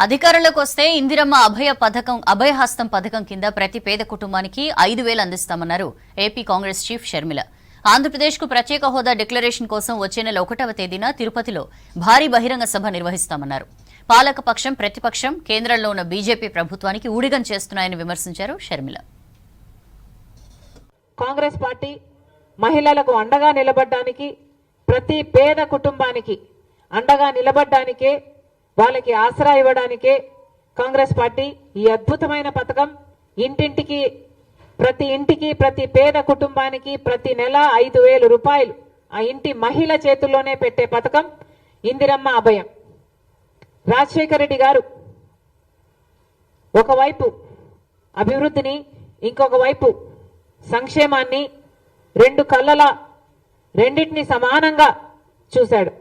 అధికారంలోకి వస్తే ఇందిరమ్మ అభయహస్తం పథకం కింద ప్రతి పేద కుటుంబానికి 5,000 అందిస్తామన్నారు ఏపీ కాంగ్రెస్ చీఫ్ షర్మిల. ఆంధ్రప్రదేశ్కు ప్రత్యేక హోదా డిక్లరేషన్ కోసం వచ్చే నెల 1వ తేదీన తిరుపతిలో భారీ బహిరంగ సభ నిర్వహిస్తామన్నారు. పాలకపక్షం ప్రతిపక్షం కేంద్రంలో ఉన్న బీజేపీ ప్రభుత్వానికి ఊడిగం చేస్తున్నాయని విమర్శించారు షర్మిల. కాంగ్రెస్ పార్టీ మహిళలకు అండగా నిలబడడానికి, ప్రతి పేద కుటుంబానికి అండగా నిలబడడానికే, వాళ్ళకి ఆసరా ఇవ్వడానికే కాంగ్రెస్ పార్టీ ఈ అద్భుతమైన పథకం ఇంటింటికి ప్రతి పేద కుటుంబానికి ప్రతి నెల 5,000 రూపాయలు ఆ ఇంటి మహిళ చేతుల్లోనే పెట్టే పథకం ఇందిరమ్మ అభయం. రాజశేఖర రెడ్డి గారు ఒకవైపు అభివృద్ధిని, ఇంకొక వైపు సంక్షేమాన్ని రెండింటిని సమానంగా చూశాడు.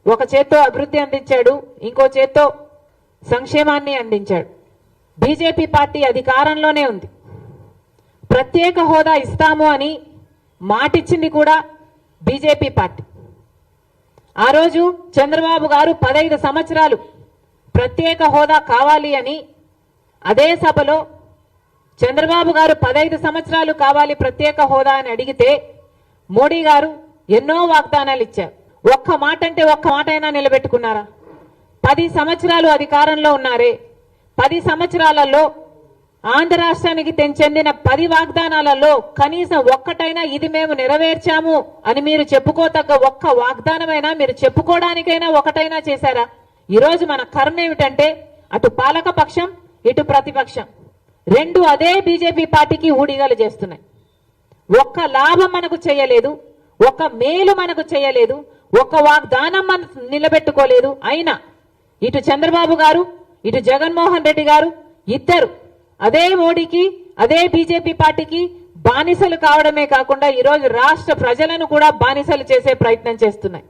ఒక చేత్తో అభివృద్ధి అందించాడు, ఇంకో చేత్తో సంక్షేమాన్ని అందించాడు. బీజేపీ పార్టీ అధికారంలోనే ఉంది. ప్రత్యేక హోదా ఇస్తాము అని మాటిచ్చింది కూడా బీజేపీ పార్టీ. ఆ రోజు చంద్రబాబు గారు 15 సంవత్సరాలు ప్రత్యేక హోదా కావాలి అని అదే సభలో చంద్రబాబు గారు 15 సంవత్సరాలు కావాలి ప్రత్యేక హోదా అని అడిగితే మోడీ గారు ఎన్నో వాగ్దానాలు ఇచ్చారు. ఒక్క మాట అంటే ఒక్క మాట అయినా నిలబెట్టుకున్నారా? 10 సంవత్సరాలు అధికారంలో ఉన్నారే, 10 సంవత్సరాలలో ఆంధ్ర రాష్ట్రానికి చెందిన 10 వాగ్దానాలలో కనీసం ఒక్కటైనా ఇది మేము నెరవేర్చాము అని మీరు చెప్పుకోతగ్గ ఒక్క వాగ్దానమైనా మీరు చెప్పుకోవడానికైనా ఒకటైనా చేశారా? ఈరోజు మన కర్మ ఏమిటంటే అటు పాలక పక్షం ఇటు ప్రతిపక్షం రెండు అదే బీజేపీ పార్టీకి ఊడిగలు చేస్తున్నాయి. ఒక్క లాభం మనకు చేయలేదు, ఒక్క మేలు మనకు చేయలేదు, ఒక్క వాగ్దానం మనం నిలబెట్టుకోలేదు. అయినా ఇటు చంద్రబాబు గారు ఇటు జగన్మోహన్ రెడ్డి గారు ఇద్దరు అదే మోడీకి అదే బీజేపీ పార్టీకి బానిసలు కావడమే కాకుండా ఈరోజు రాష్ట్ర ప్రజలను కూడా బానిసలు చేసే ప్రయత్నం చేస్తున్నాయి.